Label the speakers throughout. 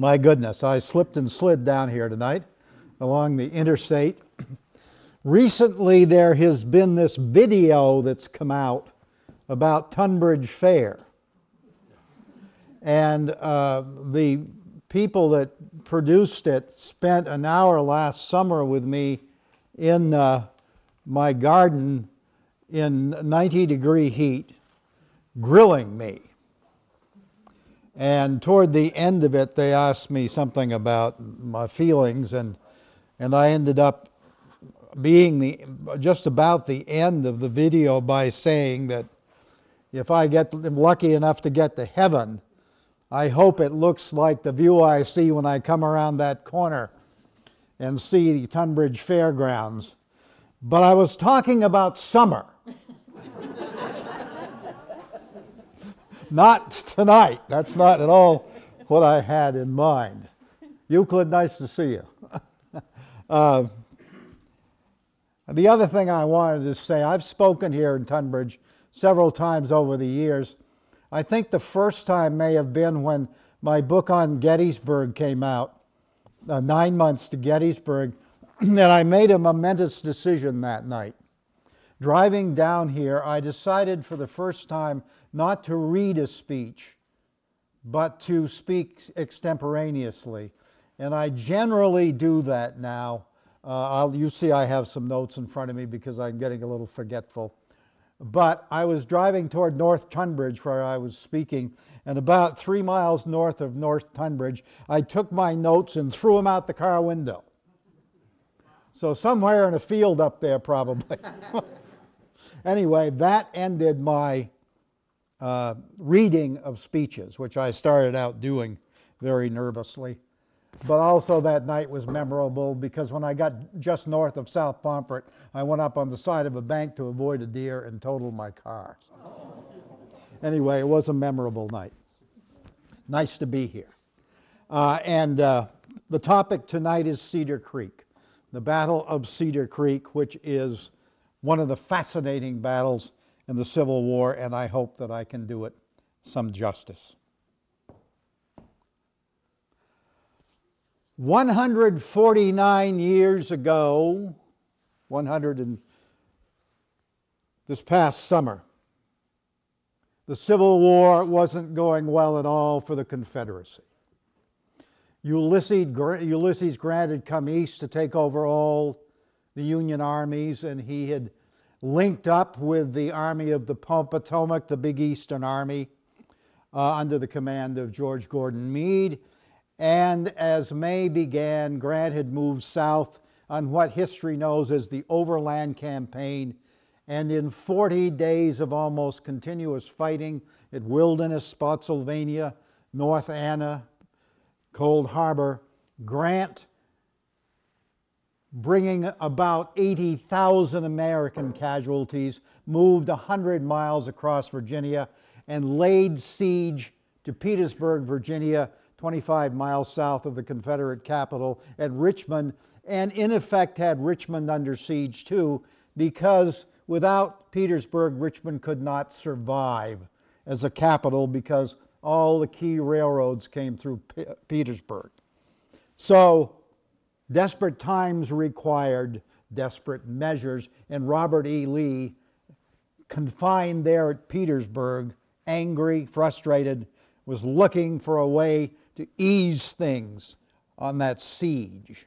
Speaker 1: My goodness, I slipped and slid down here tonight along the interstate. Recently, there has been this video that's come out about Tunbridge Fair. And the people that produced it spent an hour last summer with me in my garden in 90-degree heat, grilling me. And toward the end of it, they asked me something about my feelings, and I ended up being just about the end of the video by saying that if I get lucky enough to get to heaven, I hope it looks like the view I see when I come around that corner and see the Tunbridge Fairgrounds. But I was talking about summer. Not tonight. That's not at all what I had in mind. Euclid, nice to see you. The other thing I wanted to say, I've spoken here in Tunbridge several times over the years. I think the first time may have been when my book on Gettysburg came out, 9 months to Gettysburg, and I made a momentous decision that night. Driving down here, I decided for the first time not to read a speech, but to speak extemporaneously. And I generally do that now. You see I have some notes in front of me because I'm getting a little forgetful. But I was driving toward North Tunbridge where I was speaking, and about 3 miles north of North Tunbridge, I took my notes and threw them out the car window. So somewhere in a field up there probably. Anyway, that ended my reading of speeches, which I started out doing very nervously. But also that night was memorable because when I got just north of South Pomfret, I went up on the side of a bank to avoid a deer and totaled my car. Anyway, it was a memorable night. Nice to be here. The topic tonight is Cedar Creek, the Battle of Cedar Creek, which is one of the fascinating battles in the Civil War, and I hope that I can do it some justice. 149 years ago, this past summer, the Civil War wasn't going well at all for the Confederacy. Ulysses Grant had come east to take over all the Union armies, and he had linked up with the Army of the Potomac, the Big Eastern Army, under the command of George Gordon Meade. And as May began, Grant had moved south on what history knows as the Overland Campaign, and in 40 days of almost continuous fighting at Wilderness, Spotsylvania, North Anna, Cold Harbor, Grant, bringing about 80,000 American casualties, moved 100 miles across Virginia and laid siege to Petersburg, Virginia, 25 miles south of the Confederate capital at Richmond, and in effect had Richmond under siege too, because without Petersburg, Richmond could not survive as a capital because all the key railroads came through Petersburg. So desperate times required desperate measures, and Robert E. Lee, confined there at Petersburg, angry, frustrated, was looking for a way to ease things on that siege.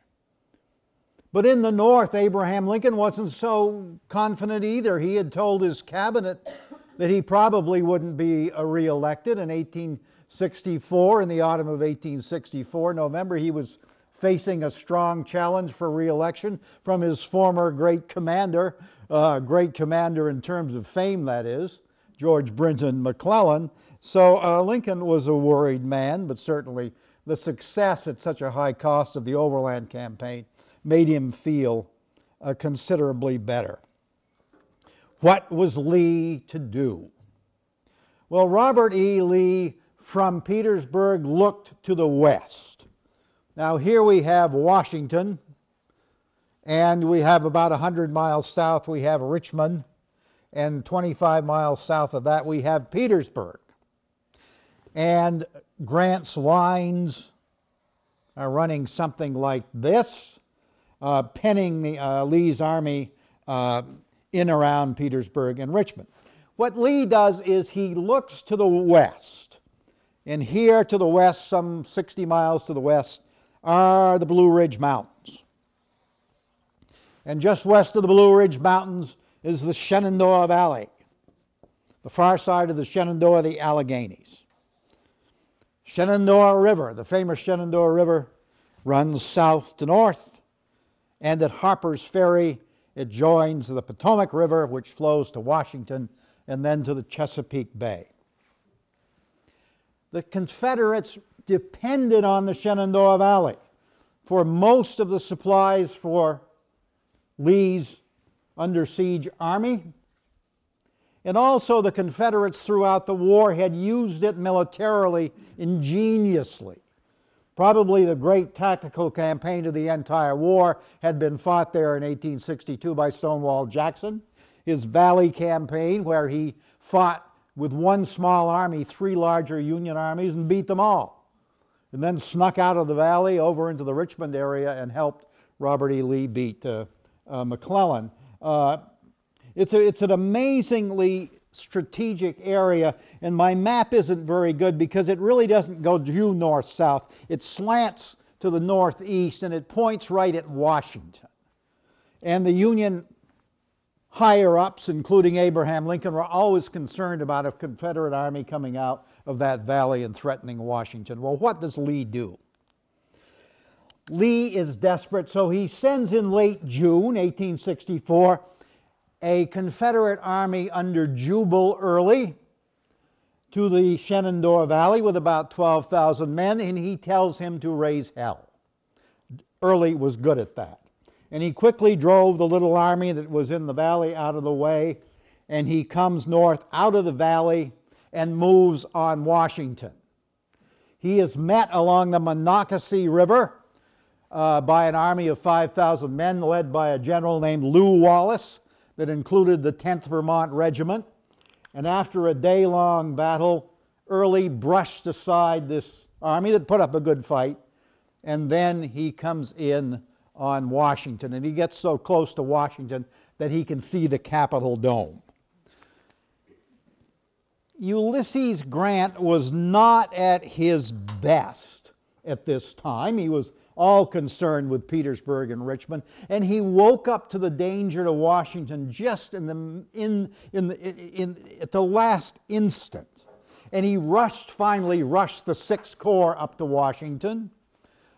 Speaker 1: But in the North, Abraham Lincoln wasn't so confident either. He had told his cabinet that he probably wouldn't be reelected in 1864. In the autumn of 1864, November, he was facing a strong challenge for reelection from his former great commander in terms of fame, that is, George Brinton McClellan. So Lincoln was a worried man, but certainly the success at such a high cost of the Overland Campaign made him feel considerably better. What was Lee to do? Well, Robert E. Lee from Petersburg looked to the west. Now here we have Washington, and we have about 100 miles south we have Richmond, and 25 miles south of that we have Petersburg. And Grant's lines are running something like this, penning Lee's army in around Petersburg and Richmond. What Lee does is he looks to the west. And here to the west, some 60 miles to the west, are the Blue Ridge Mountains. And just west of the Blue Ridge Mountains is the Shenandoah Valley. The far side of the Shenandoah, the Alleghenies. Shenandoah River, the famous Shenandoah River, runs south to north. And at Harper's Ferry, it joins the Potomac River, which flows to Washington and then to the Chesapeake Bay. The Confederates depended on the Shenandoah Valley for most of the supplies for Lee's under siege army. And also the Confederates throughout the war had used it militarily ingeniously. Probably the great tactical campaign of the entire war had been fought there in 1862 by Stonewall Jackson. His Valley campaign, where he fought with one small army 3 larger Union armies and beat them all. And then snuck out of the Valley over into the Richmond area and helped Robert E. Lee beat McClellan. It's an amazingly strategic area, and my map isn't very good because it really doesn't go due north-south. It slants to the northeast, and it points right at Washington. And the Union higher-ups, including Abraham Lincoln, were always concerned about a Confederate army coming out of that valley and threatening Washington. Well, what does Lee do? Lee is desperate, so he sends in late June 1864 a Confederate army under Jubal Early to the Shenandoah Valley with about 12,000 men, and he tells him to raise hell. Early was good at that. And he quickly drove the little army that was in the valley out of the way, and he comes north out of the valley and moves on Washington. He is met along the Monocacy River by an army of 5,000 men led by a general named Lew Wallace that included the 10th Vermont Regiment. And after a day-long battle, Early brushed aside this army that put up a good fight, and then he comes in on Washington, and he gets so close to Washington that he can see the Capitol dome. Ulysses Grant was not at his best at this time. He was all concerned with Petersburg and Richmond, and he woke up to the danger to Washington just at the last instant. And he finally rushed the 6th Corps up to Washington,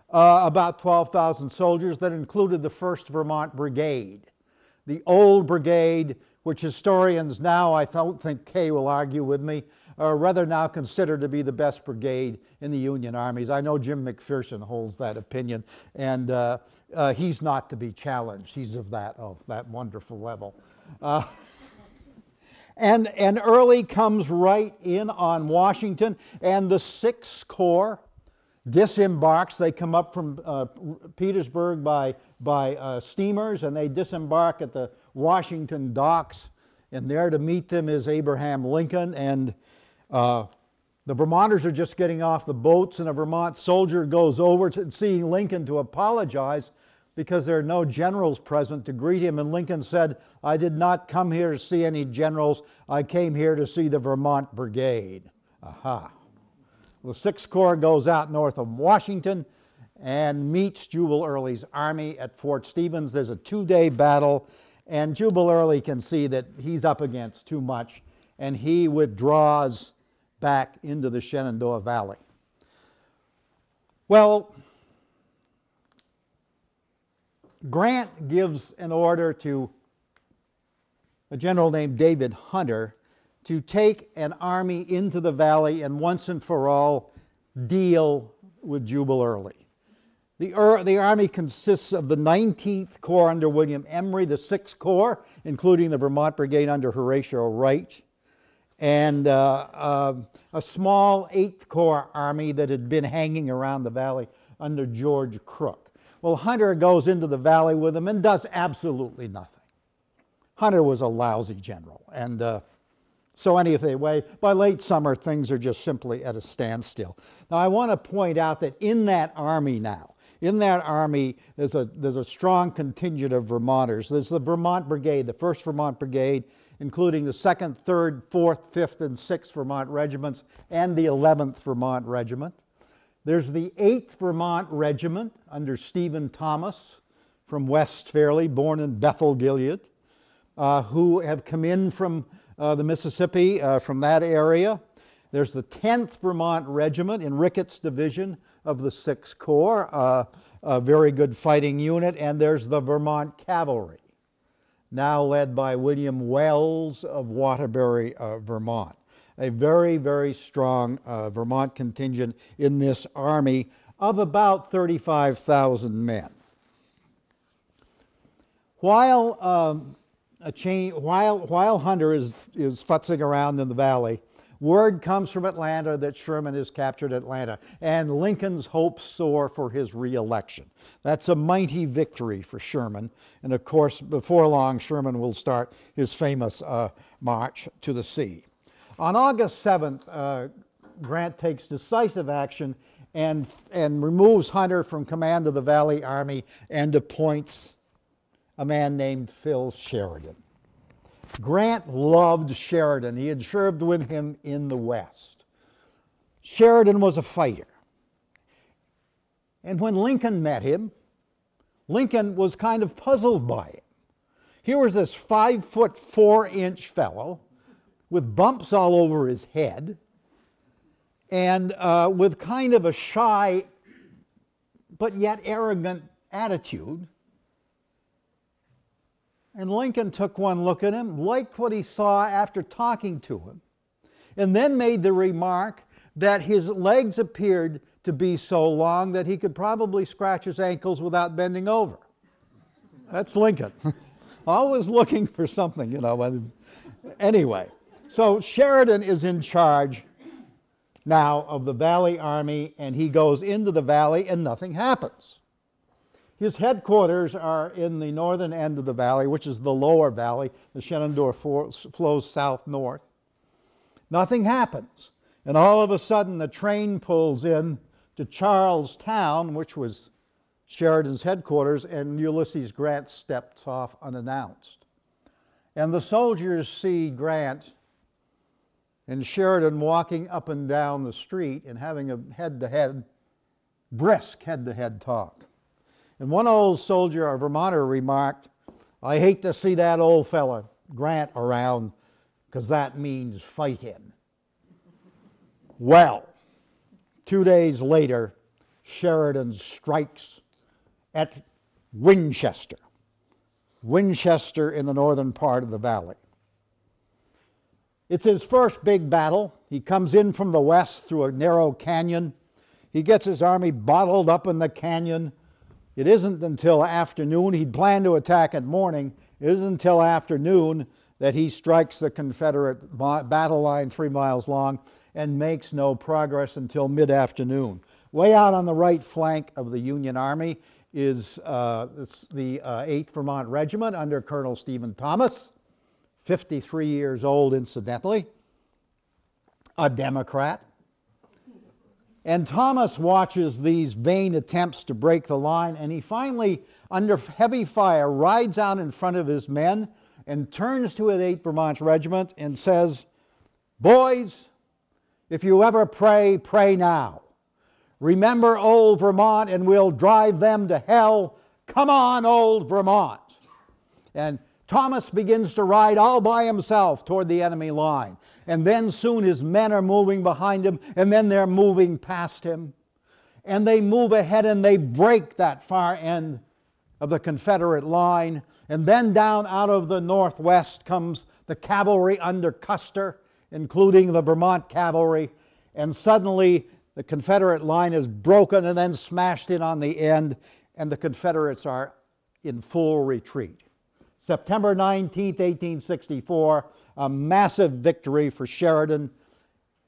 Speaker 1: about 12,000 soldiers that included the 1st Vermont Brigade, the old brigade, which historians now, I don't think Kay will argue with me, are rather now considered to be the best brigade in the Union armies. I know Jim McPherson holds that opinion, and he's not to be challenged. He's of that wonderful level. And Early comes right in on Washington, and the 6th Corps disembarks. They come up from Petersburg by steamers, and they disembark at the Washington docks, and there to meet them is Abraham Lincoln, and the Vermonters are just getting off the boats, and a Vermont soldier goes over to seeing Lincoln to apologize because there are no generals present to greet him, and Lincoln said, "I did not come here to see any generals. I came here to see the Vermont Brigade." Aha. The 6th Corps goes out north of Washington and meets Jubal Early's army at Fort Stevens. There's a 2-day battle, and Jubal Early can see that he's up against too much, and he withdraws back into the Shenandoah Valley. Well, Grant gives an order to a general named David Hunter to take an army into the valley and once and for all deal with Jubal Early. The army consists of the 19th Corps under William Emory, the 6th Corps, including the Vermont Brigade under Horatio Wright, and a small 8th Corps army that had been hanging around the valley under George Crook. Well, Hunter goes into the valley with them and does absolutely nothing. Hunter was a lousy general, and So anyway, by late summer, things are just simply at a standstill. Now, I want to point out that in that army now, there's a strong contingent of Vermonters. There's the Vermont Brigade, the 1st Vermont Brigade, including the 2nd, 3rd, 4th, 5th, and 6th Vermont Regiments, and the 11th Vermont Regiment. There's the 8th Vermont Regiment under Stephen Thomas from West Fairleigh, born in Bethel, Gilead, who have come in from the Mississippi, from that area. There's the 10th Vermont Regiment in Ricketts Division of the 6th Corps, a very good fighting unit. And there's the Vermont Cavalry, now led by William Wells of Waterbury, Vermont. A very, very strong Vermont contingent in this army of about 35,000 men. While Hunter is futzing around in the valley, word comes from Atlanta that Sherman has captured Atlanta, and Lincoln's hopes soar for his re-election. That's a mighty victory for Sherman, and of course, before long, Sherman will start his famous march to the sea. On August 7th, Grant takes decisive action and removes Hunter from command of the Valley Army and appoints a man named Phil Sheridan. Grant loved Sheridan. He had served with him in the West. Sheridan was a fighter. And when Lincoln met him, Lincoln was kind of puzzled by him. Here was this 5'4" fellow with bumps all over his head and with kind of a shy but yet arrogant attitude. And Lincoln took one look at him, liked what he saw after talking to him, and then made the remark that his legs appeared to be so long that he could probably scratch his ankles without bending over. That's Lincoln. Always looking for something, you know. Anyway, so Sheridan is in charge now of the Valley Army, and he goes into the valley and nothing happens. His headquarters are in the northern end of the valley, which is the lower valley. The Shenandoah flows south-north. Nothing happens. And all of a sudden, the train pulls in to Charlestown, which was Sheridan's headquarters, and Ulysses Grant steps off unannounced. And the soldiers see Grant and Sheridan walking up and down the street and having a brisk head-to-head talk. And one old soldier, a Vermonter, remarked, "I hate to see that old fella, Grant, around, because that means fighting." Well, 2 days later, Sheridan strikes at Winchester in the northern part of the valley. It's his first big battle. He comes in from the west through a narrow canyon. He gets his army bottled up in the canyon. It isn't until afternoon, he'd planned to attack at morning, it isn't until afternoon that he strikes the Confederate battle line 3 miles long and makes no progress until mid-afternoon. Way out on the right flank of the Union Army is the 8th Vermont Regiment under Colonel Stephen Thomas, 53 years old incidentally, a Democrat. And Thomas watches these vain attempts to break the line, and he finally, under heavy fire, rides out in front of his men and turns to his 8th Vermont Regiment and says, "Boys, if you ever pray, pray now. Remember old Vermont and we'll drive them to hell. Come on, old Vermont." And Thomas begins to ride all by himself toward the enemy line. And then soon his men are moving behind him, and then they're moving past him. And they move ahead and they break that far end of the Confederate line. And then down out of the northwest comes the cavalry under Custer, including the Vermont cavalry. And suddenly the Confederate line is broken and then smashed in on the end, and the Confederates are in full retreat. September 19th, 1864, a massive victory for Sheridan,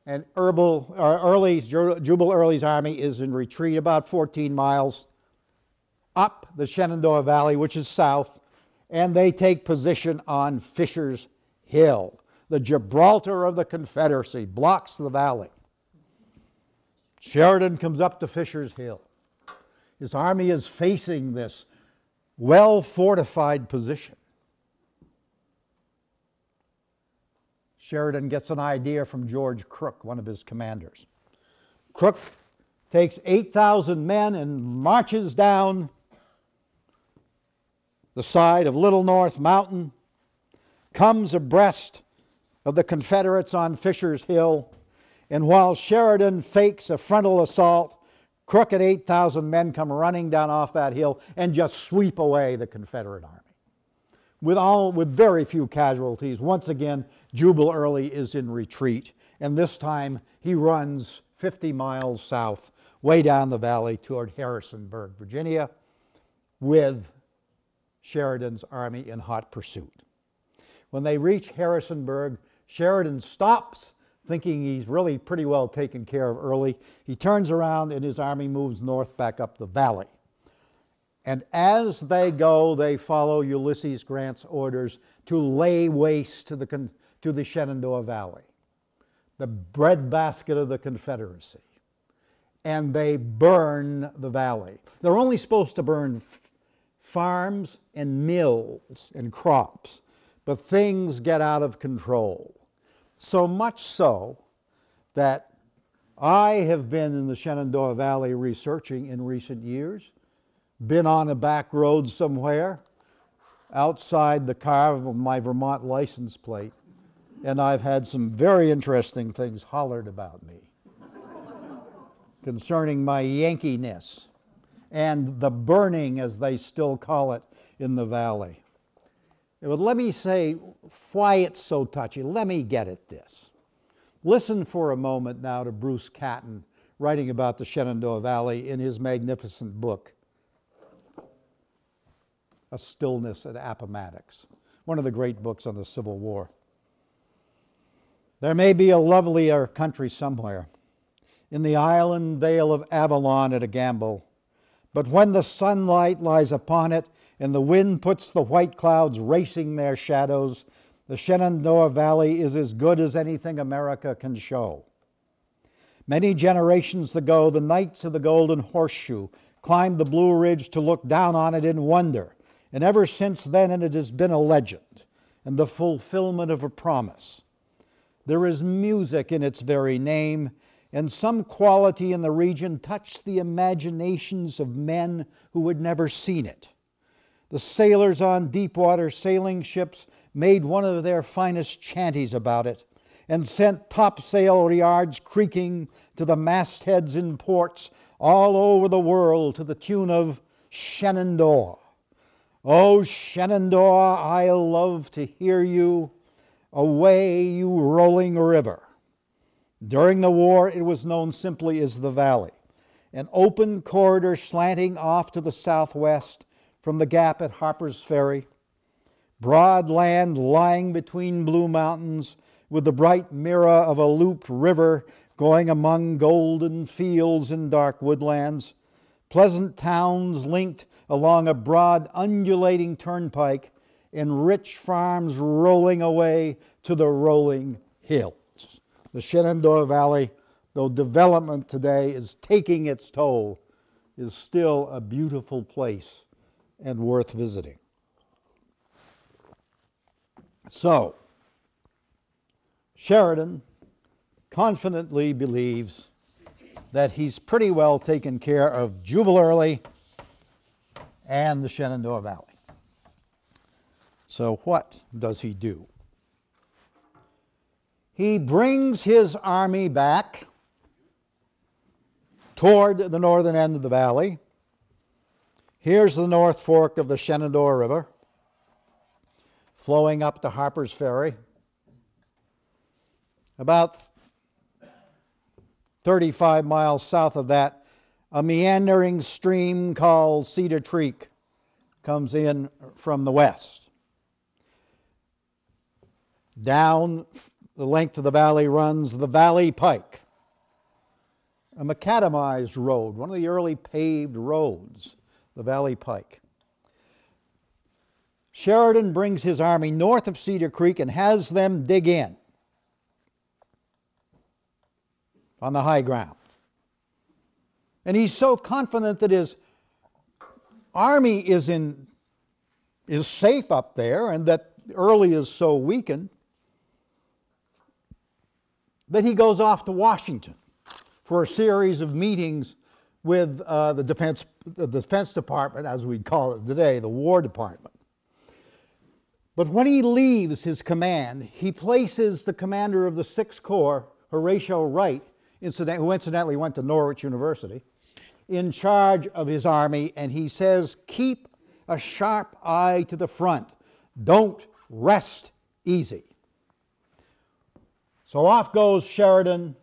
Speaker 1: and Jubal Early's army is in retreat about 14 miles up the Shenandoah Valley, which is south, and they take position on Fisher's Hill. the Gibraltar of the Confederacy, blocks the valley. Sheridan comes up to Fisher's Hill. His army is facing this well-fortified position. Sheridan gets an idea from George Crook, one of his commanders. Crook takes 8,000 men and marches down the side of Little North Mountain, comes abreast of the Confederates on Fisher's Hill, and while Sheridan fakes a frontal assault, Crook and 8,000 men come running down off that hill and just sweep away the Confederate army. With very few casualties. Once again, Jubal Early is in retreat, and this time he runs 50 miles south, way down the valley toward Harrisonburg, Virginia, with Sheridan's army in hot pursuit. When they reach Harrisonburg, Sheridan stops, thinking he's really pretty well taken care of Early. He turns around and his army moves north back up the valley. And as they go, they follow Ulysses Grant's orders to lay waste to the Shenandoah Valley, the breadbasket of the Confederacy. And they burn the valley. They're only supposed to burn farms and mills and crops, but things get out of control. So much so that I have been in the Shenandoah Valley researching in recent years, been on a back road somewhere outside the car of my Vermont license plate, and I've had some very interesting things hollered about me concerning my Yankeeness and the burning, as they still call it, in the valley. But let me say why it's so touchy. Let me get at this. Listen for a moment now to Bruce Catton writing about the Shenandoah Valley in his magnificent book, A Stillness at Appomattox, one of the great books on the Civil War. There may be a lovelier country somewhere, in the island vale of Avalon at a gamble, but when the sunlight lies upon it and the wind puts the white clouds racing their shadows, the Shenandoah Valley is as good as anything America can show. Many generations ago, the Knights of the Golden Horseshoe climbed the Blue Ridge to look down on it in wonder, and ever since then it has been a legend and the fulfillment of a promise. There is music in its very name, and some quality in the region touched the imaginations of men who had never seen it. The sailors on deep-water sailing ships made one of their finest chanties about it and sent topsail yards creaking to the mastheads in ports all over the world to the tune of Shenandoah. Oh, Shenandoah, I love to hear you, away you rolling river. During the war, it was known simply as the Valley, an open corridor slanting off to the southwest from the gap at Harper's Ferry, broad land lying between blue mountains with the bright mirror of a looped river going among golden fields and dark woodlands, pleasant towns linked along a broad undulating turnpike, and rich farms rolling away to the rolling hills. The Shenandoah Valley, though development today is taking its toll, is still a beautiful place and worth visiting. So, Sheridan confidently believes that he's pretty well taken care of Jubal Early and the Shenandoah Valley. So what does he do? He brings his army back toward the northern end of the valley. Here's the North Fork of the Shenandoah River, flowing up to Harper's Ferry. About 35 miles south of that, a meandering stream called Cedar Creek comes in from the west. Down the length of the valley runs the Valley Pike, a macadamized road, one of the early paved roads, the Valley Pike. Sheridan brings his army north of Cedar Creek and has them dig in on the high ground. And he's so confident that his army is safe up there and that Early is so weakened that he goes off to Washington for a series of meetings with the Defense Department, as we call it today, the War Department. But when he leaves his command, he places the commander of the 6th Corps, Horatio Wright, who incidentally went to Norwich University, in charge of his army, and he says, keep a sharp eye to the front. Don't rest easy. So off goes Sheridan,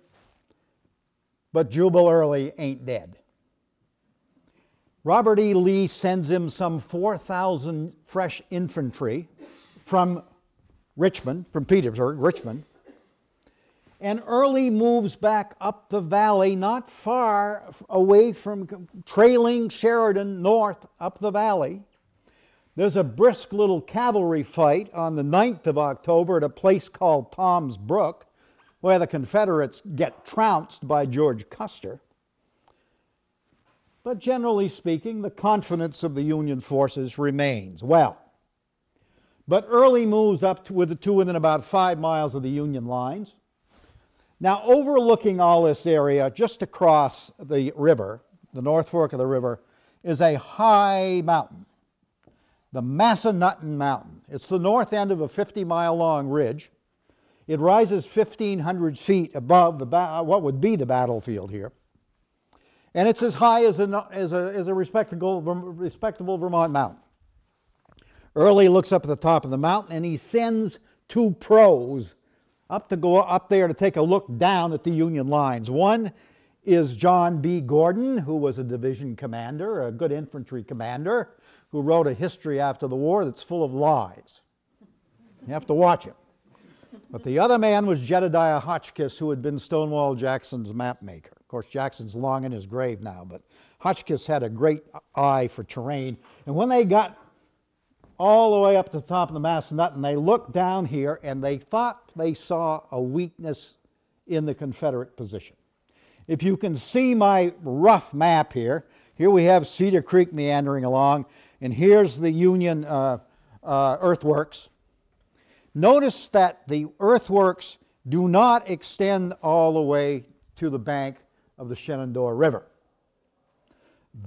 Speaker 1: but Jubal Early ain't dead. Robert E. Lee sends him some 4,000 fresh infantry from Richmond, from Petersburg, Richmond, and Early moves back up the valley, not far away from trailing Sheridan north up the valley. There's a brisk little cavalry fight on the 9th of October at a place called Tom's Brook, where the Confederates get trounced by George Custer. But generally speaking, the confidence of the Union forces remains. Well, but Early moves up to within about 5 miles of the Union lines. Now, overlooking all this area, just across the river, the North Fork of the river, is a high mountain, the Massanutten Mountain. It's the north end of a 50-mile-long ridge. It rises 1,500 feet above what would be the battlefield here. And it's as high as a respectable Vermont mountain. Early looks up at the top of the mountain and he sends 2 pros to go up there to take a look down at the Union lines. One is John B. Gordon, who was a division commander, a good infantry commander, who wrote a history after the war that's full of lies. You have to watch him. But the other man was Jedediah Hotchkiss, who had been Stonewall Jackson's map maker. Of course, Jackson's long in his grave now, but Hotchkiss had a great eye for terrain. And when they got all the way up to the top of the Massanutten, they looked down here and they thought they saw a weakness in the Confederate position. If you can see my rough map here, here we have Cedar Creek meandering along, and here's the Union earthworks. Notice that the earthworks do not extend all the way to the bank of the Shenandoah River.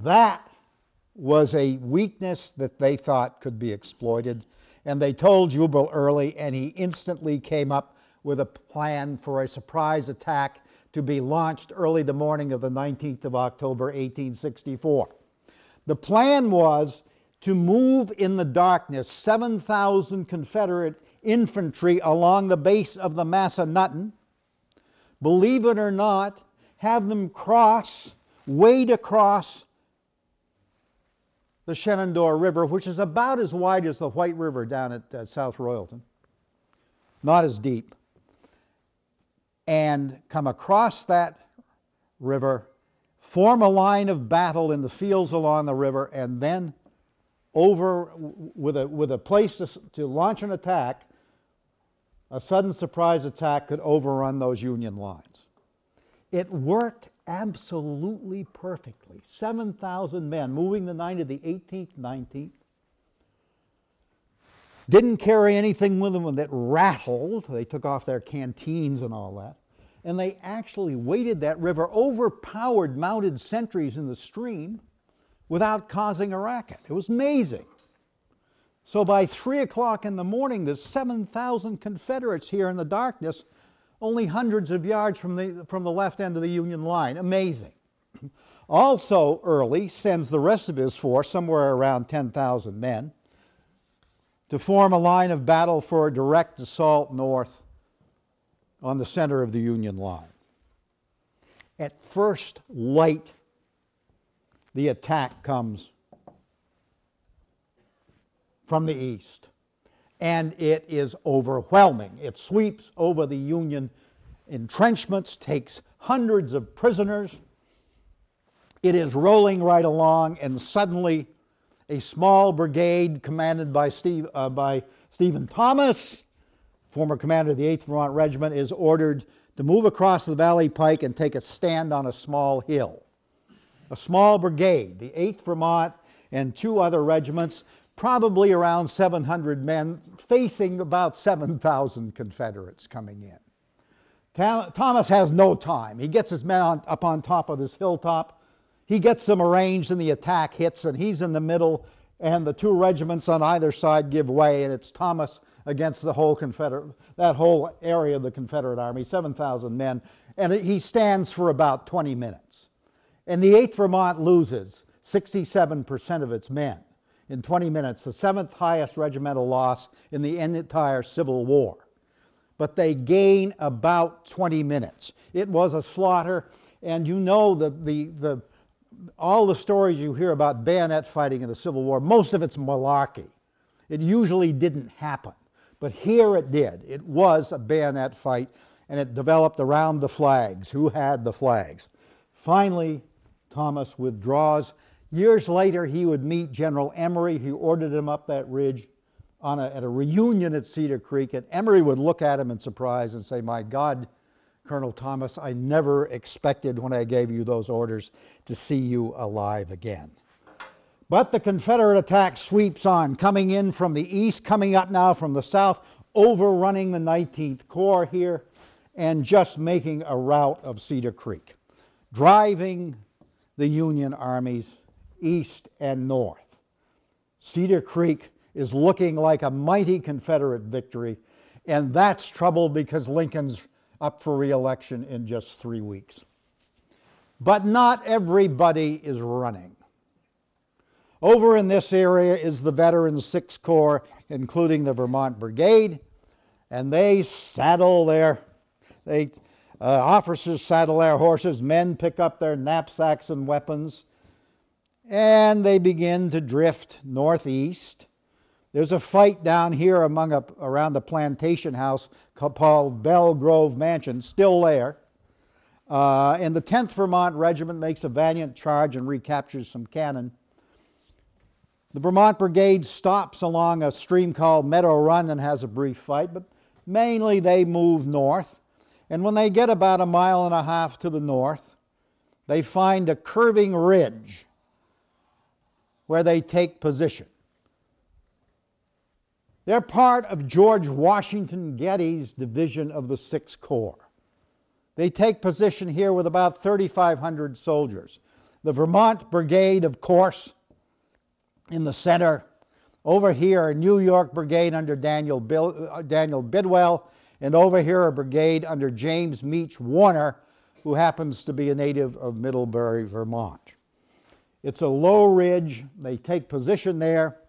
Speaker 1: That was a weakness that they thought could be exploited, and they told Jubal Early, and he instantly came up with a plan for a surprise attack to be launched early the morning of the 19th of October, 1864. The plan was to move in the darkness 7,000 Confederate infantry along the base of the Massanutten, believe it or not, have them wade across the Shenandoah River, which is about as wide as the White River down at South Royalton, not as deep, and come across that river, form a line of battle in the fields along the river, and then over with a place to launch an attack. A sudden surprise attack could overrun those Union lines. It worked absolutely perfectly. 7,000 men moving the night of the 18th, 19th. Didn't carry anything with them that rattled. They took off their canteens and all that. And they actually waded that river, overpowered mounted sentries in the stream without causing a racket. It was amazing. So by 3 o'clock in the morning, there's 7,000 Confederates here in the darkness, only hundreds of yards from the left end of the Union line. Amazing. Also, Early sends the rest of his force, somewhere around 10,000 men, to form a line of battle for a direct assault north on the center of the Union line. At first light, the attack comes from the east, and it is overwhelming. It sweeps over the Union entrenchments, takes hundreds of prisoners. It is rolling right along, and suddenly A small brigade commanded by Stephen Thomas, former commander of the 8th Vermont Regiment, is ordered to move across the Valley Pike and take a stand on a small hill. A small brigade, the 8th Vermont and 2 other regiments, probably around 700 men, facing about 7,000 Confederates coming in. Thomas has no time. He gets his men up on top of this hilltop. He gets them arranged and the attack hits, and he's in the middle, and the 2 regiments on either side give way, and it's Thomas against the whole that whole area of the Confederate Army, 7,000 men, and he stands for about 20 minutes. And the 8th Vermont loses 67% of its men in 20 minutes, the 7th highest regimental loss in the entire Civil War. But they gain about 20 minutes. It was a slaughter, and you know that all the stories you hear about bayonet fighting in the Civil War, most of it's malarkey. It usually didn't happen. But here it did. It was a bayonet fight, and it developed around the flags. Who had the flags? Finally, Thomas withdraws. Years later, he would meet General Emory. He ordered him up that ridge at a reunion at Cedar Creek, and Emory would look at him in surprise and say, "My God, Colonel Thomas, I never expected when I gave you those orders to see you alive again." But the Confederate attack sweeps on, coming in from the east, coming up now from the south, overrunning the 19th Corps here, and just making a rout of Cedar Creek, driving the Union armies east and north. Cedar Creek is looking like a mighty Confederate victory, and that's trouble because Lincoln's up for re-election in just 3 weeks. But not everybody is running. Over in this area is the veteran 6th Corps, including the Vermont Brigade, and they saddle their, officers saddle their horses, men pick up their knapsacks and weapons, and they begin to drift northeast. There's a fight down here around the plantation house called Bell Grove Mansion, still there. And the 10th Vermont Regiment makes a valiant charge and recaptures some cannon. The Vermont Brigade stops along a stream called Meadow Run and has a brief fight, but mainly they move north. And when they get about 1.5 miles to the north, they find a curving ridge where they take position. They're part of George Washington Getty's division of the 6th Corps. They take position here with about 3,500 soldiers. The Vermont Brigade, of course, in the center. Over here, a New York Brigade under Daniel Bidwell, and over here a brigade under James Meach Warner, who happens to be a native of Middlebury, Vermont. It's a low ridge. They take position there.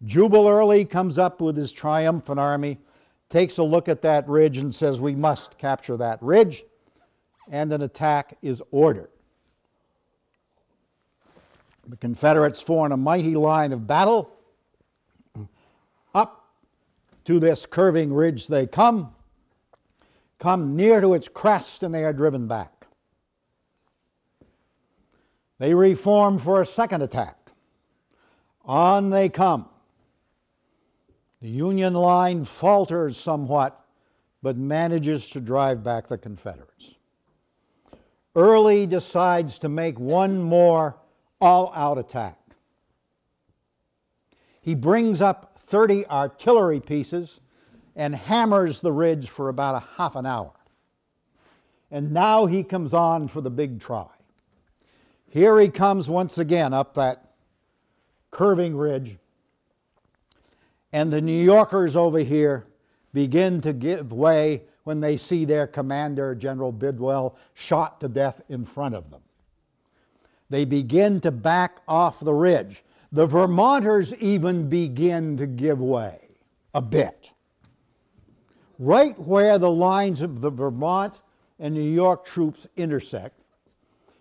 Speaker 1: Jubal Early comes up with his triumphant army, takes a look at that ridge and says, "We must capture that ridge," and an attack is ordered. The Confederates form a mighty line of battle. Up to this curving ridge they come near to its crest, and they are driven back. They reform for a second attack. On they come. The Union line falters somewhat, but manages to drive back the Confederates. Early decides to make one more all-out attack. He brings up 30 artillery pieces and hammers the ridge for about half an hour. And now he comes on for the big try. Here he comes once again up that curving ridge, and the New Yorkers over here begin to give way when they see their commander, General Bidwell, shot to death in front of them. They begin to back off the ridge. The Vermonters even begin to give way a bit. Right where the lines of the Vermont and New York troops intersect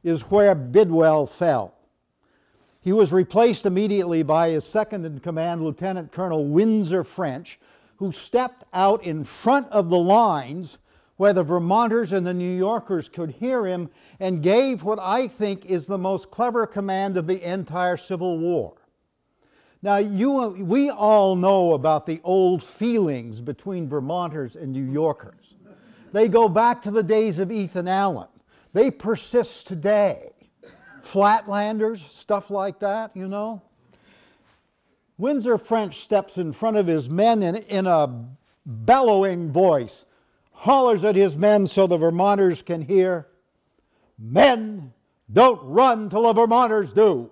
Speaker 1: is where Bidwell fell. He was replaced immediately by his second-in-command, Lieutenant Colonel Windsor French, who stepped out in front of the lines where the Vermonters and the New Yorkers could hear him, and gave what I think is the most clever command of the entire Civil War. Now, we all know about the old feelings between Vermonters and New Yorkers. They go back to the days of Ethan Allen. They persist today. Flatlanders, stuff like that, you know. Windsor French steps in front of his men in a bellowing voice, hollers at his men so the Vermonters can hear, "Men, don't run till the Vermonters do."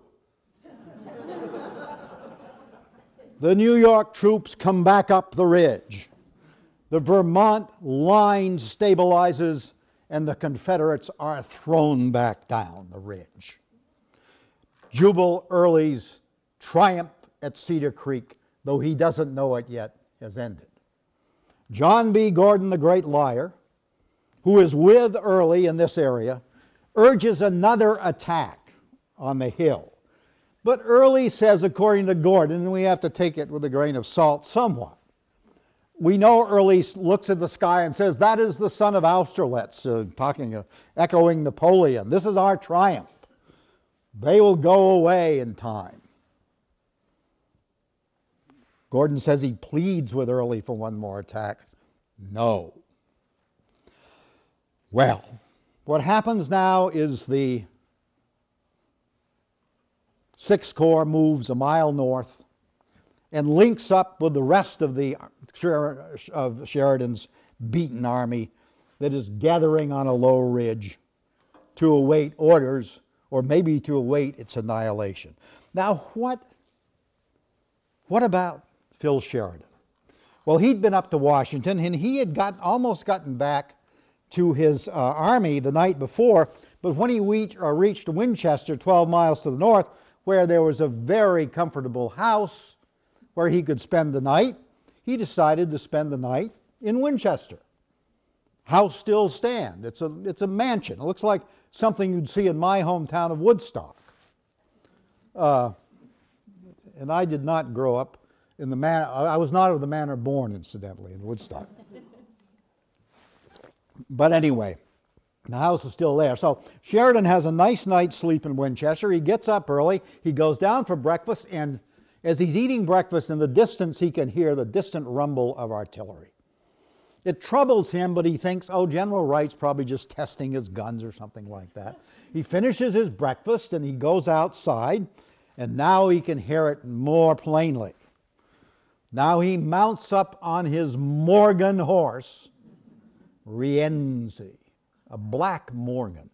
Speaker 1: The New York troops come back up the ridge. The Vermont line stabilizes and the Confederates are thrown back down the ridge. Jubal Early's triumph at Cedar Creek, though he doesn't know it yet, has ended. John B. Gordon, the great liar, who is with Early in this area, urges another attack on the hill. But Early says, according to Gordon, and we have to take it with a grain of salt somewhat, we know Early looks at the sky and says, "That is the son of Austerlitz," echoing Napoleon. "This is our triumph. They will go away in time." Gordon says he pleads with Early for one more attack. No. Well, what happens now is the Sixth Corps moves a mile north and links up with the rest of Sheridan's beaten army that is gathering on a low ridge to await orders, or maybe to await its annihilation. Now, what about Phil Sheridan? Well, he'd been up to Washington, and he had almost gotten back to his army the night before, but when he reached Winchester, 12 miles to the north, where there was a very comfortable house where he could spend the night, he decided to spend the night in Winchester. House still stands. It's a mansion. It looks like something you'd see in my hometown of Woodstock. And I did not grow up in the manor. I was not of the manor born, incidentally, in Woodstock. But anyway, the house is still there. So Sheridan has a nice night's sleep in Winchester. He gets up early. He goes down for breakfast, and as he's eating breakfast, in the distance he can hear the distant rumble of artillery. It troubles him, but he thinks, oh, General Wright's probably just testing his guns or something like that. He finishes his breakfast and he goes outside, and now he can hear it more plainly. Now he mounts up on his Morgan horse, Rienzi, a black Morgan,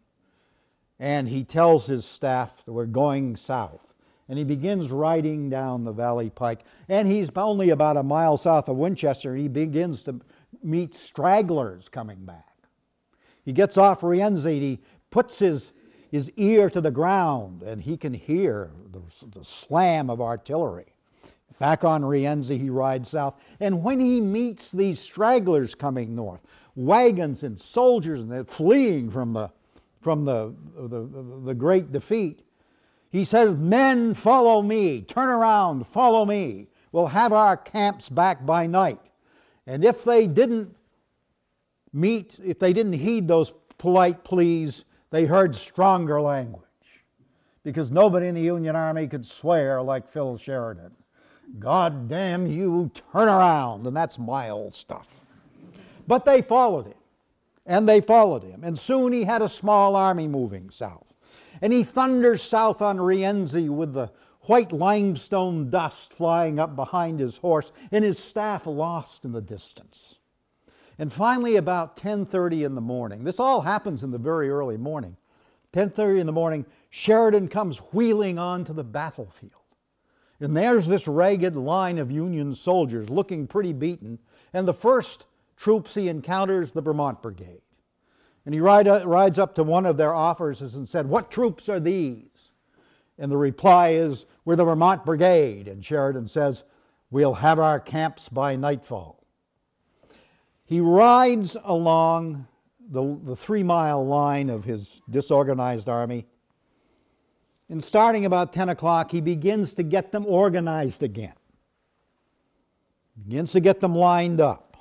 Speaker 1: and he tells his staff that we're going south. And he begins riding down the Valley Pike, and he's only about a mile south of Winchester, and he begins to meet stragglers coming back. He gets off Rienzi, and he puts his ear to the ground, and he can hear the slam of artillery. Back on Rienzi, he rides south, and when he meets these stragglers coming north, wagons and soldiers, and they're fleeing from the great defeat, he says, "Men, follow me. Turn around, follow me. We'll have our camps back by night." And if they didn't heed those polite pleas, they heard stronger language, because nobody in the Union Army could swear like Phil Sheridan. "God damn you, turn around," and that's my old stuff. But they followed him, and they followed him, and soon he had a small army moving south. And he thunders south on Rienzi with the white limestone dust flying up behind his horse, and his staff lost in the distance. And finally, about 10:30 in the morning, this all happens in the very early morning, 10:30 in the morning, Sheridan comes wheeling onto the battlefield. And there's this ragged line of Union soldiers looking pretty beaten, and the first troops he encounters, the Vermont Brigade. And he rides up to one of their officers and said, "What troops are these?" And the reply is, "We're the Vermont Brigade." And Sheridan says, "We'll have our camps by nightfall." He rides along the 3-mile line of his disorganized army, and starting about 10 o'clock, he begins to get them organized again. Begins to get them lined up.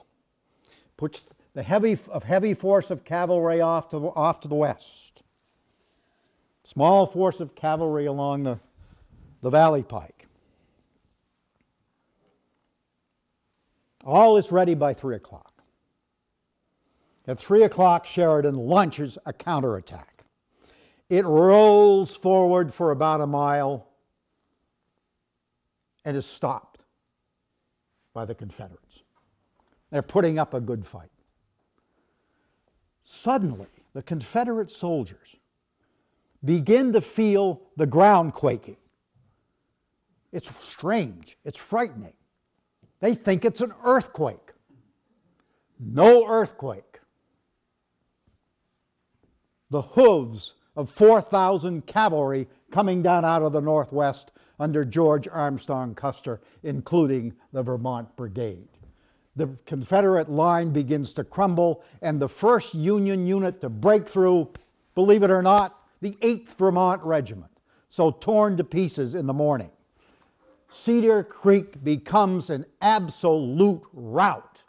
Speaker 1: Puts the heavy force of cavalry off to the west. Small force of cavalry along the Valley Pike. All is ready by 3 o'clock. At 3 o'clock, Sheridan launches a counterattack. It rolls forward for about a mile and is stopped by the Confederates. They're putting up a good fight. Suddenly, the Confederate soldiers begin to feel the ground quaking. It's strange. It's frightening. They think it's an earthquake. No earthquake. The hooves of 4,000 cavalry coming down out of the northwest under George Armstrong Custer, including the Vermont Brigade. The Confederate line begins to crumble, and the first Union unit to break through, believe it or not, the 8th Vermont Regiment, so torn to pieces in the morning. Cedar Creek becomes an absolute rout.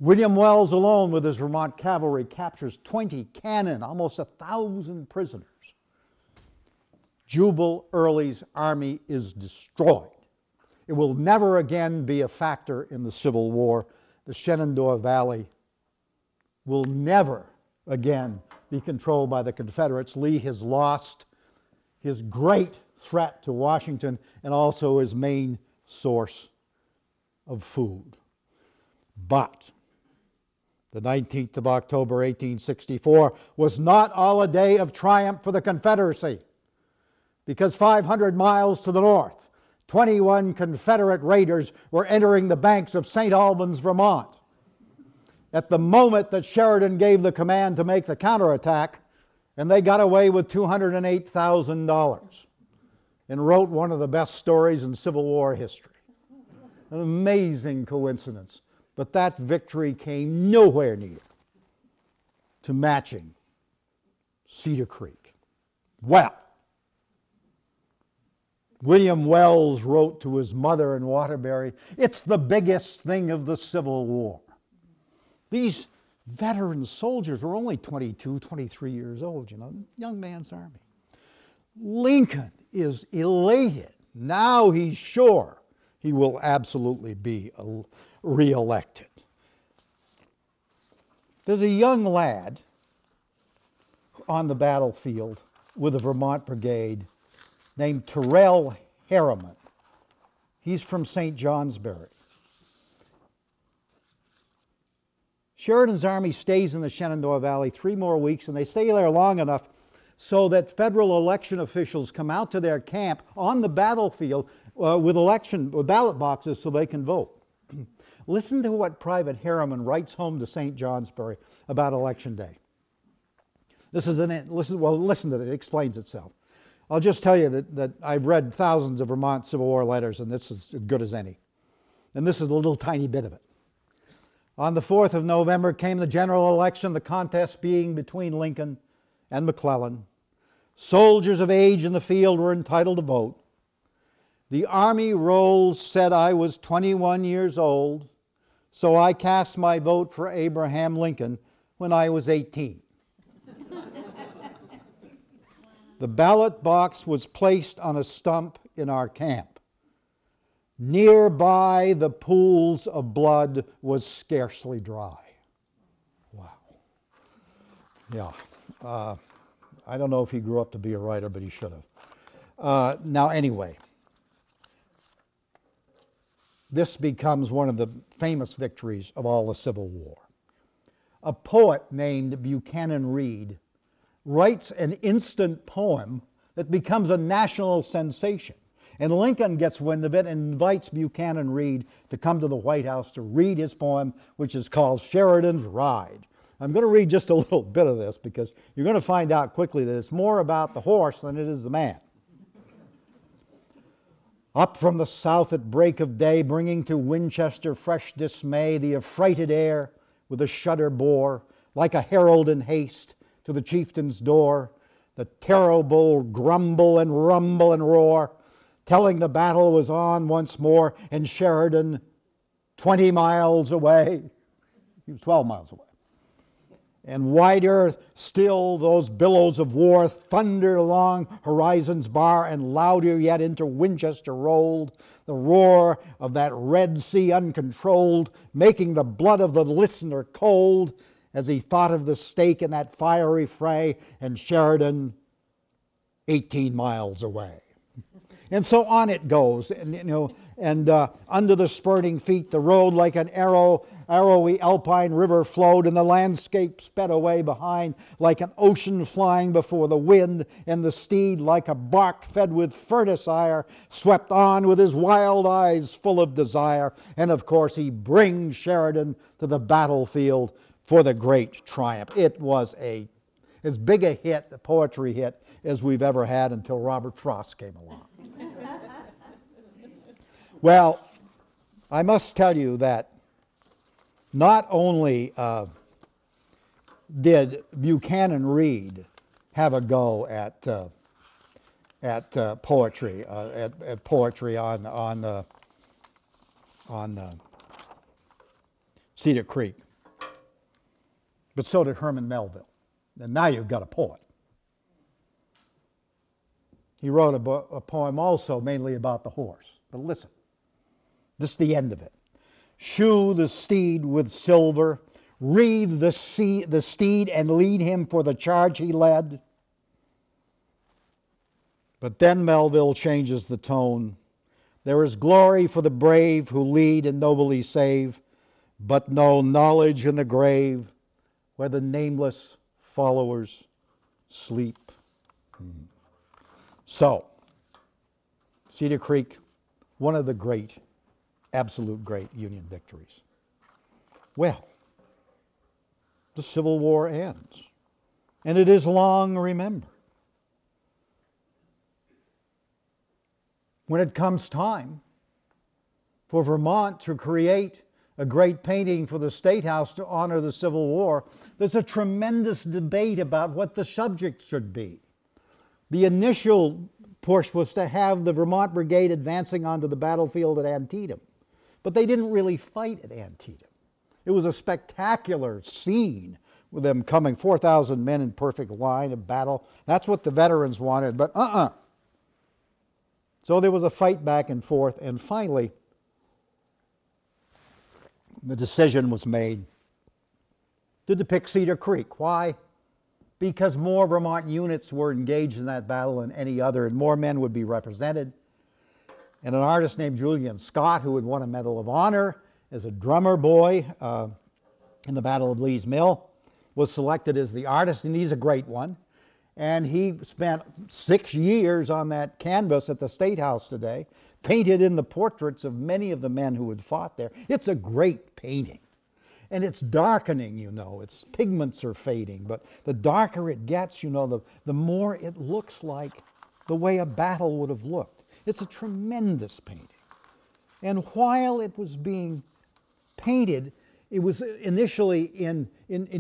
Speaker 1: William Wells alone with his Vermont cavalry captures 20 cannon, almost 1,000 prisoners. Jubal Early's army is destroyed. It will never again be a factor in the Civil War. The Shenandoah Valley will never again be controlled by the Confederates. Lee has lost his great threat to Washington and also his main source of food. But the 19th of October, 1864 was not all a day of triumph for the Confederacy, because 500 miles to the north, 21 Confederate raiders were entering the banks of St. Albans, Vermont. At the moment that Sheridan gave the command to make the counterattack, and they got away with $208,000 and wrote one of the best stories in Civil War history. An amazing coincidence, but that victory came nowhere near to matching Cedar Creek. Well, William Wells wrote to his mother in Waterbury, "It's the biggest thing of the Civil War." These veteran soldiers were only 22, 23 years old, young man's army. Lincoln is elated. Now he's sure he will absolutely be reelected. There's a young lad on the battlefield with the Vermont Brigade named Terrell Harriman. He's from St. Johnsbury. Sheridan's army stays in the Shenandoah Valley 3 more weeks, and they stay there long enough so that federal election officials come out to their camp on the battlefield with ballot boxes so they can vote. Listen to what Private Harriman writes home to St. Johnsbury about Election Day. Listen to it. It explains itself. I'll just tell you that I've read thousands of Vermont Civil War letters, and this is as good as any. And this is a little tiny bit of it. On the 4th of November came the general election, the contest being between Lincoln and McClellan. Soldiers of age in the field were entitled to vote. The army rolls said I was 21 years old, so I cast my vote for Abraham Lincoln when I was 18. The ballot box was placed on a stump in our camp. Nearby, the pools of blood was scarcely dry. Wow. Yeah. I don't know if he grew up to be a writer, but he should have. Now, anyway, this becomes one of the famous victories of all the Civil War. A poet named Buchanan Reed writes an instant poem that becomes a national sensation. And Lincoln gets wind of it and invites Buchanan Reed to come to the White House to read his poem, which is called Sheridan's Ride. I'm going to read just a little bit of this because you're going to find out quickly that it's more about the horse than it is the man. Up from the south at break of day, bringing to Winchester fresh dismay, the affrighted air with a shudder bore, like a herald in haste, to the chieftain's door, the terrible grumble and rumble and roar, telling the battle was on once more, and Sheridan 20 miles away. He was 12 miles away. And wider still those billows of war thundered along horizon's bar, and louder yet into Winchester rolled the roar of that Red Sea uncontrolled, making the blood of the listener cold as he thought of the stake in that fiery fray and Sheridan 18 miles away. And so on it goes, and under the spurting feet, the road like an arrowy alpine river flowed, and the landscape sped away behind like an ocean flying before the wind, and the steed, like a bark fed with furnace ire, swept on with his wild eyes full of desire. And of course he brings Sheridan to the battlefield for the great triumph. It was as big a hit, a poetry hit, as we've ever had until Robert Frost came along. Well, I must tell you that not only did Buchanan Reed have a go at poetry, at poetry on Cedar Creek, but so did Herman Melville. And now you've got a poet. He wrote a poem also mainly about the horse. But listen, this is the end of it. Shoe the steed with silver, wreathe the steed and lead him for the charge he led. But then Melville changes the tone. There is glory for the brave who lead and nobly save, but no knowledge in the grave where the nameless followers sleep. So, Cedar Creek, one of the great, absolute great Union victories. Well, the Civil War ends, and it is long remembered. When it comes time for Vermont to create a great painting for the State House to honor the Civil War, there's a tremendous debate about what the subject should be. The initial push was to have the Vermont Brigade advancing onto the battlefield at Antietam, but they didn't really fight at Antietam. It was a spectacular scene with them coming, 4,000 men in perfect line of battle. That's what the veterans wanted, but So there was a fight back and forth, and finally the decision was made to depict Cedar Creek. Why? Because more Vermont units were engaged in that battle than any other, and more men would be represented. And an artist named Julian Scott, who had won a Medal of Honor as a drummer boy in the Battle of Lee's Mill, was selected as the artist, and he's a great one. And he spent 6 years on that canvas at the State House today, painted in the portraits of many of the men who had fought there. It's a great painting. And it's darkening, its pigments are fading, but the darker it gets, the more it looks like the way a battle would have looked. It's a tremendous painting. And while it was being painted, it was initially in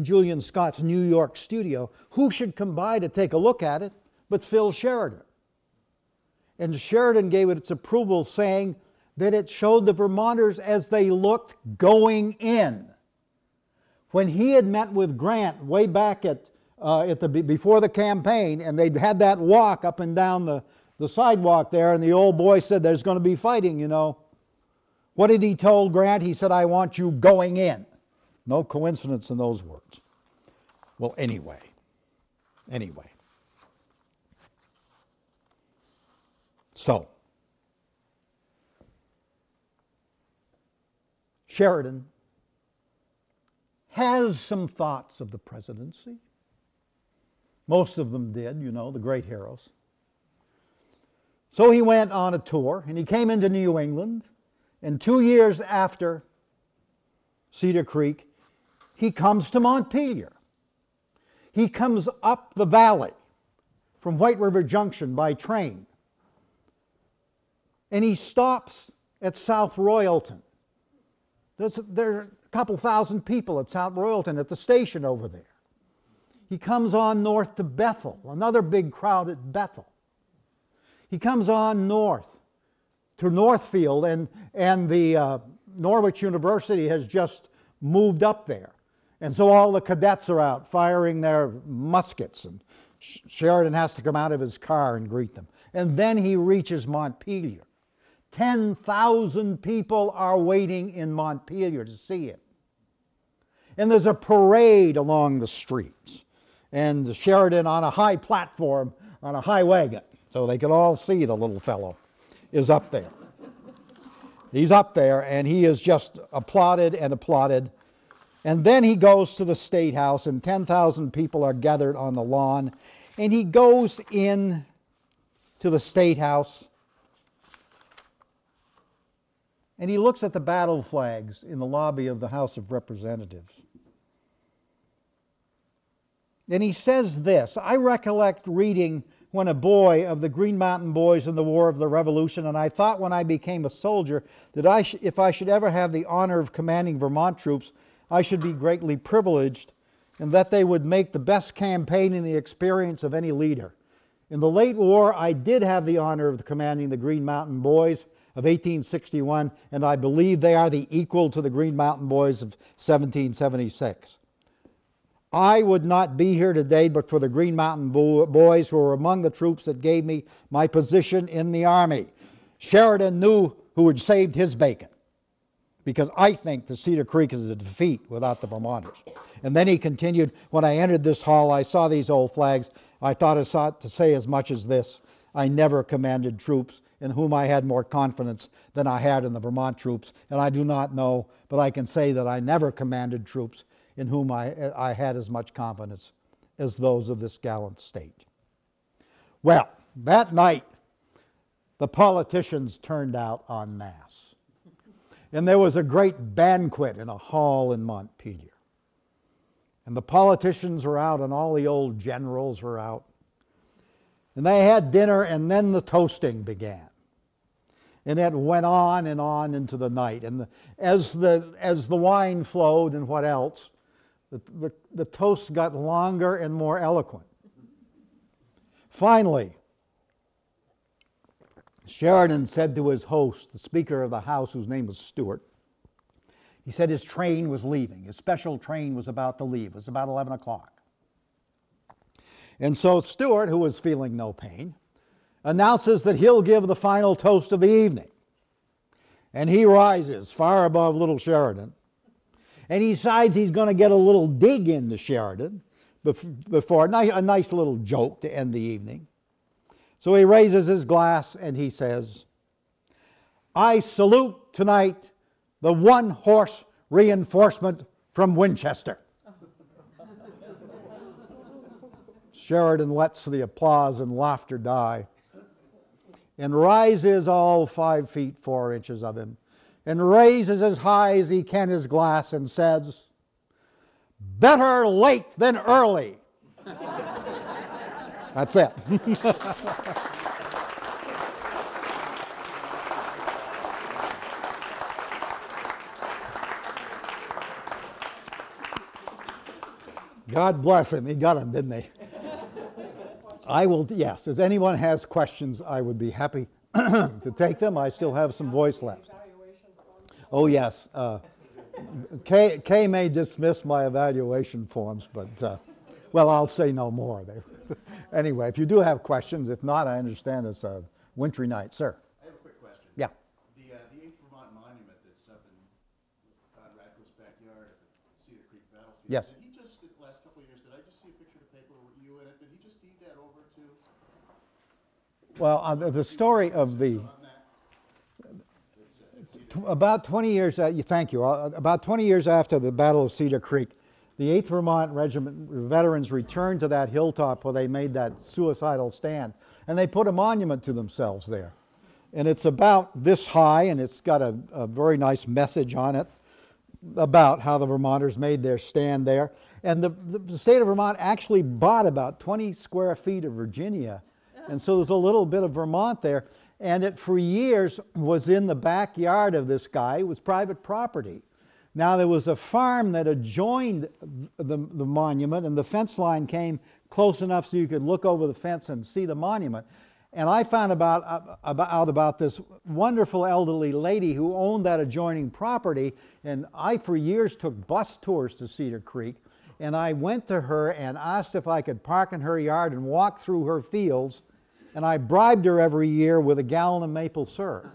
Speaker 1: Julian Scott's New York studio. Who should come by to take a look at it but Phil Sheridan? And Sheridan gave it its approval, saying that it showed the Vermonters as they looked going in. When he had met with Grant way back before the campaign, and they'd had that walk up and down the sidewalk there, and the old boy said, "There's going to be fighting, What did he tell Grant? He said, "I want you going in." No coincidence in those words. Well, anyway. So, Sheridan has some thoughts of the presidency. Most of them did, the great heroes. So he went on a tour, and he came into New England, and 2 years after Cedar Creek, he comes to Montpelier. He comes up the valley from White River Junction by train, and he stops at South Royalton. There are a couple thousand people at South Royalton at the station over there. He comes on north to Bethel, another big crowd at Bethel. He comes on north to Northfield, and the Norwich University has just moved up there. And so all the cadets are out firing their muskets, and Sheridan has to come out of his car and greet them. And then he reaches Montpelier. 10,000 people are waiting in Montpelier to see him. And there's a parade along the streets. And Sheridan on a high platform, on a high wagon, so they can all see the little fellow, is up there. He's up there, and he is just applauded and applauded. And then he goes to the State House, and 10,000 people are gathered on the lawn. And he goes in to the State House, and he looks at the battle flags in the lobby of the House of Representatives. And he says this, "I recollect reading when a boy of the Green Mountain Boys in the War of the Revolution, and I thought when I became a soldier that if I should ever have the honor of commanding Vermont troops, I should be greatly privileged, and that they would make the best campaign in the experience of any leader. In the late war, I did have the honor of commanding the Green Mountain Boys of 1861, and I believe they are the equal to the Green Mountain Boys of 1776. I would not be here today but for the Green Mountain Boys who were among the troops that gave me my position in the Army. Sheridan knew who had saved his bacon, because I think the Cedar Creek is a defeat without the Vermonters." And then he continued, "When I entered this hall, I saw these old flags. I thought I sought to say as much as this. I never commanded troops in whom I had more confidence than I had in the Vermont troops, and I do not know, but I can say that I never commanded troops in whom I had as much confidence as those of this gallant state." Well, that night, the politicians turned out en masse. And there was a great banquet in a hall in Montpelier. And the politicians were out, and all the old generals were out. And they had dinner, and then the toasting began. And it went on and on into the night. And as the wine flowed and what else, the toasts got longer and more eloquent. Finally, Sheridan said to his host, the Speaker of the House, whose name was Stewart, he said his train was leaving. His special train was about to leave. It was about 11 o'clock. And so Stewart, who was feeling no pain, announces that he'll give the final toast of the evening. And he rises far above little Sheridan. And he decides he's going to get a little dig into Sheridan before a nice little joke to end the evening. So he raises his glass and he says, "I salute tonight the one-horse reinforcement from Winchester." Sheridan lets the applause and laughter die and rises all 5 feet 4 inches of him and raises as high as he can his glass and says, "Better late than early." That's it. God bless him. He got him, didn't he? I will, yes. If anyone has questions, I would be happy to take them. I still have some voice left. Oh, yes. Kay may dismiss my evaluation forms, but, well, I'll say no more. Anyway, if you do have questions, if not, I understand it's a wintry night. Sir?
Speaker 2: I have a quick question.
Speaker 1: Yeah.
Speaker 2: The 8th Vermont Monument that's up in Radcliffe's backyard at the Cedar Creek battlefield.
Speaker 1: Yes.
Speaker 2: Did he just, the last couple of years, did I just see a picture of the paper with you in it? Did he just deed that over to?
Speaker 1: Well, the story of the... About 20 years, thank you, about 20 years after the Battle of Cedar Creek, the 8th Vermont Regiment veterans returned to that hilltop where they made that suicidal stand, and they put a monument to themselves there. And it's about this high, and it's got a very nice message on it about how the Vermonters made their stand there. And the state of Vermont actually bought about 20 square feet of Virginia, and so there's a little bit of Vermont there. And it for years was in the backyard of this guy. It was private property. Now there was a farm that adjoined the monument, and the fence line came close enough so you could look over the fence and see the monument. And I found out about this wonderful elderly lady who owned that adjoining property, and I for years took bus tours to Cedar Creek, and I went to her and asked if I could park in her yard and walk through her fields, and I bribed her every year with a gallon of maple syrup.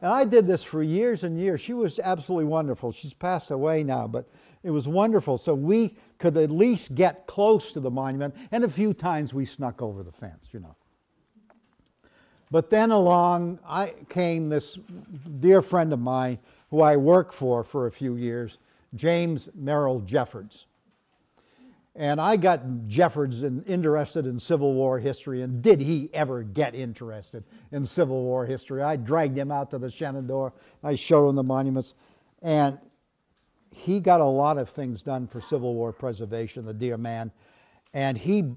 Speaker 1: And I did this for years and years. She was absolutely wonderful. She's passed away now, but it was wonderful. So we could at least get close to the monument, and a few times we snuck over the fence, you know. But then along came this dear friend of mine who I worked for a few years, James Merrill Jeffords. And I got Jeffords interested in Civil War history, and did he ever get interested in Civil War history? I dragged him out to the Shenandoah. I showed him the monuments. And he got a lot of things done for Civil War preservation, the dear man. And he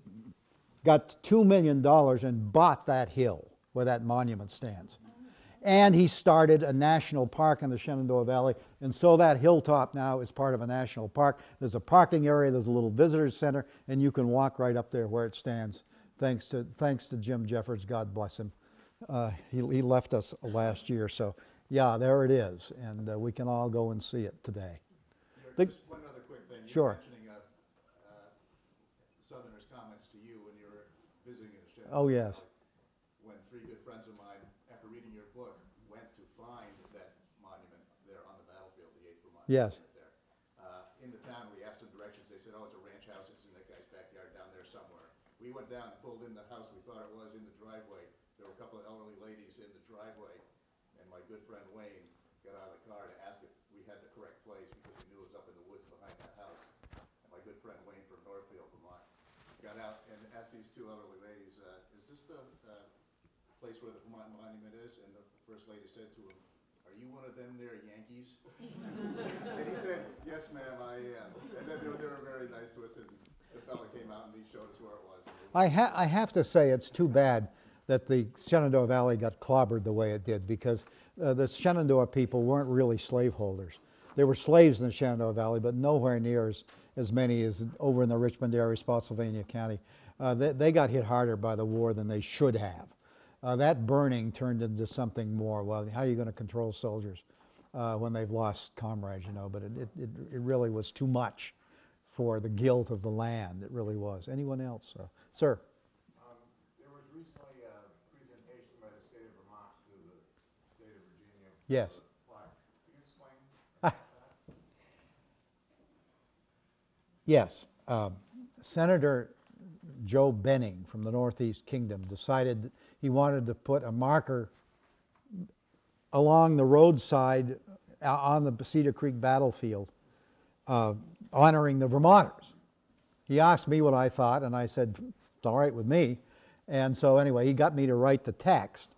Speaker 1: got $2 million and bought that hill where that monument stands. And he started a national park in the Shenandoah Valley, and so that hilltop now is part of a national park. There's a parking area, there's a little visitor center, and you can walk right up there where it stands. Thanks to Jim Jeffords, God bless him. He left us last year, so yeah, there it is, and we can all go and see it today.
Speaker 2: Just one other quick thing. You
Speaker 1: Sure.
Speaker 2: were mentioning Southerners' comments to you when you were visiting in the Sheridan.
Speaker 1: Oh, yes.
Speaker 2: When three good friends of mine, after reading your book, went to find that monument there on the battlefield, the 8th Vermont.
Speaker 1: Yes.
Speaker 2: Monument there. In the town, we asked them directions. They said, oh, it's a ranch house. It's in that guy's backyard down there somewhere. We went down, pulled in the house we thought it was in the driveway. There were a couple of elderly ladies in the driveway, and my good friend Wayne got out of the car to ask if we had the correct place because we knew it was up in the woods behind that house. And my good friend Wayne from Northfield, Vermont, got out and asked these two elderly ladies, is this the place where the Vermont Monument is? And the first lady said to him, are you one of them there Yankees? And he said, yes ma'am, I am. And then they were very nice to us, and the fellow came out and he showed us where it was.
Speaker 1: I have to say it's too bad that the Shenandoah Valley got clobbered the way it did, because the Shenandoah people weren't really slaveholders. There were slaves in the Shenandoah Valley, but nowhere near as many as over in the Richmond area, Spotsylvania County. They got hit harder by the war than they should have. That burning turned into something more. Well, how are you going to control soldiers when they've lost comrades, you know? But it really was too much for the guilt of the land. It really was. Anyone else? Sir?
Speaker 3: There was recently a presentation by the state of Vermont to the state of Virginia.
Speaker 1: Yes.
Speaker 3: Flag. Can you explain that?
Speaker 1: Yes. Senator Joe Benning from the Northeast Kingdom decided he wanted to put a marker along the roadside on the Cedar Creek battlefield honoring the Vermonters. He asked me what I thought, and I said, it's all right with me. And so anyway, he got me to write the text.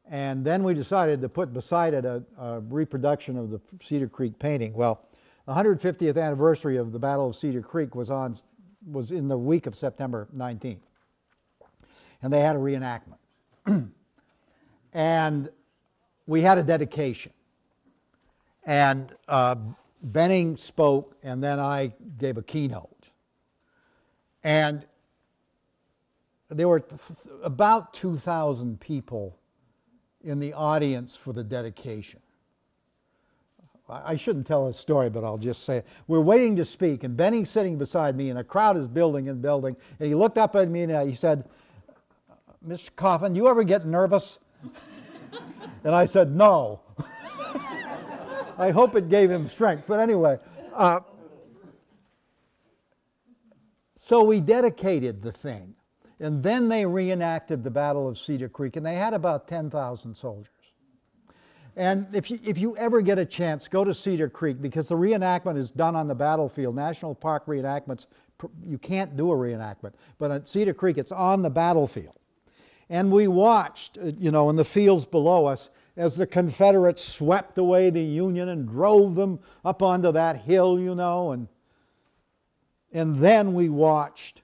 Speaker 1: And then we decided to put beside it a reproduction of the Cedar Creek painting. Well, the 150th anniversary of the Battle of Cedar Creek was in the week of September 19th. And they had a reenactment. And we had a dedication. And Benning spoke, and then I gave a keynote. And there were about 2,000 people in the audience for the dedication. I shouldn't tell a story, but I'll just say it. We're waiting to speak, and Benning's sitting beside me, and the crowd is building and building. And he looked up at me and he said, Mr. Coffin, do you ever get nervous? And I said, no. I hope it gave him strength. But anyway, so we dedicated the thing. And then they reenacted the Battle of Cedar Creek, and they had about 10,000 soldiers. And if you ever get a chance, go to Cedar Creek, because the reenactment is done on the battlefield. National Park reenactments, you can't do a reenactment. But at Cedar Creek, it's on the battlefield. And we watched, in the fields below us, as the Confederates swept away the Union and drove them up onto that hill, and then we watched.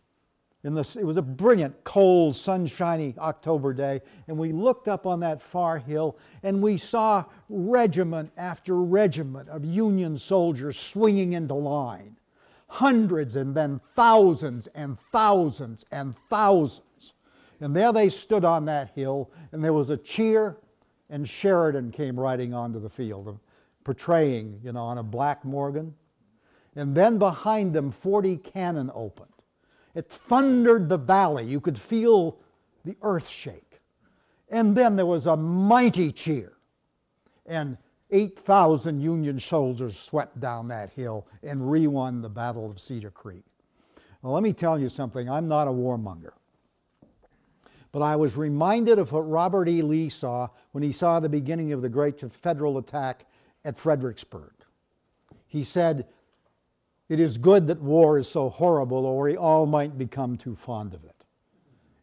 Speaker 1: It was a brilliant, cold, sunshiny October day, and we looked up on that far hill, and we saw regiment after regiment of Union soldiers swinging into line. Hundreds and then thousands and thousands and thousands. And there they stood on that hill, and there was a cheer, and Sheridan came riding onto the field, portraying, on a black Morgan. And then behind them, 40 cannon opened. It thundered the valley. You could feel the earth shake. And then there was a mighty cheer. And 8,000 Union soldiers swept down that hill and re-won the Battle of Cedar Creek. Well, let me tell you something. I'm not a warmonger. But I was reminded of what Robert E. Lee saw when he saw the beginning of the great Federal attack at Fredericksburg. He said, "It is good that war is so horrible, or we all might become too fond of it."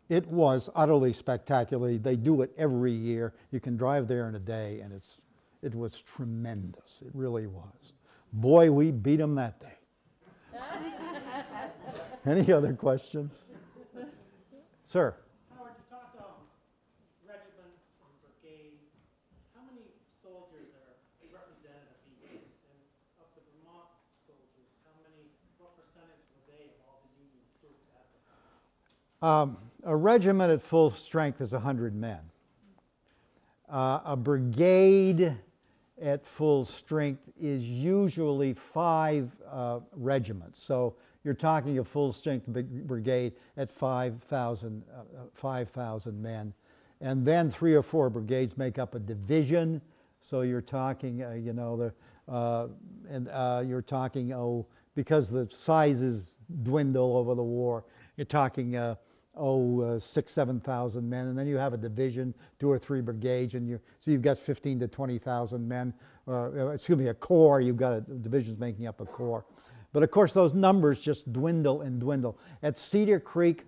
Speaker 1: It was utterly spectacular. They do it every year. You can drive there in a day, and it was tremendous. It really was. Boy, we beat them that day. Any other questions? Sir?
Speaker 4: Howard, you talked regiments and brigades. How many soldiers are represented at each? And of the Vermont soldiers, what percentage were they of all the Union troops at the time?
Speaker 1: A regiment at full strength is 100 men. A brigade at full strength is usually 5 regiments. So you're talking a full strength brigade at 5,000 men. And then 3 or 4 brigades make up a division. So you're talking, you're talking, because the sizes dwindle over the war, you're talking 6,000 to 7,000 men, and then you have a division, 2 or 3 brigades, and so you've got 15,000 to 20,000 men. A corps. You've got divisions making up a corps. But of course, those numbers just dwindle and dwindle. At Cedar Creek,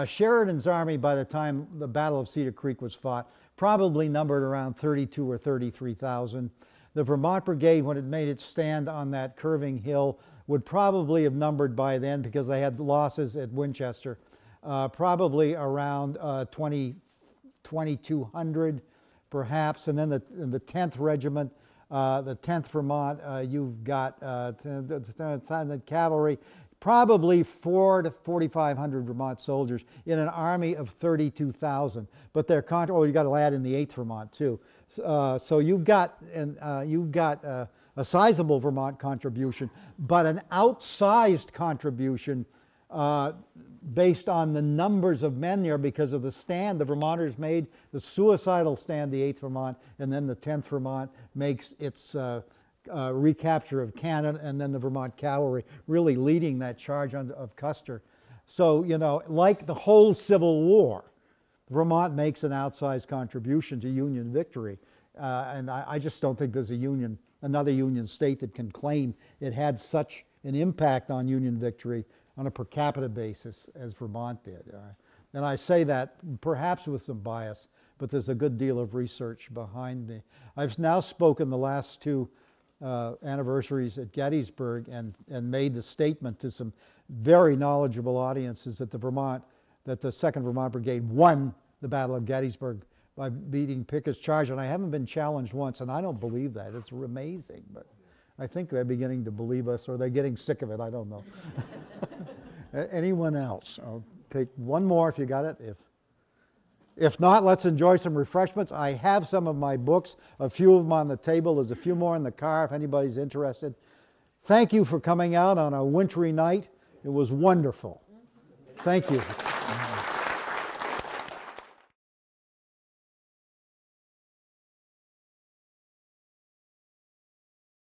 Speaker 1: Sheridan's army, by the time the Battle of Cedar Creek was fought, probably numbered around 32,000 or 33,000. The Vermont Brigade, when it made its stand on that curving hill, would probably have numbered by then, because they had losses at Winchester, probably around 2,200 perhaps. And then the 10th Regiment, the 10th Vermont, you've got the cavalry, probably 4,000 to 4,500 Vermont soldiers in an army of 32,000. But they're you got to add in the 8th Vermont too. So you've got a sizable Vermont contribution, but an outsized contribution based on the numbers of men there, because of the stand the Vermonters made, the suicidal stand, the 8th Vermont, and then the 10th Vermont makes its recapture of Canada, and then the Vermont cavalry really leading that charge of Custer. So, like the whole Civil War, Vermont makes an outsized contribution to Union victory. And I just don't think there's another Union state that can claim it had such an impact on Union victory on a per capita basis as Vermont did. And I say that perhaps with some bias, but there's a good deal of research behind me. I've now spoken the last 2 anniversaries at Gettysburg and made the statement to some very knowledgeable audiences that the 2nd Vermont Brigade won the Battle of Gettysburg by beating Pickett's charge, and I haven't been challenged once, and I don't believe that. It's amazing, but I think they're beginning to believe us, or they're getting sick of it. I don't know. Anyone else? I'll take one more if you got it. If not, let's enjoy some refreshments. I have some of my books, a few of them on the table. There's a few more in the car if anybody's interested. Thank you for coming out on a wintry night. It was wonderful. Thank you.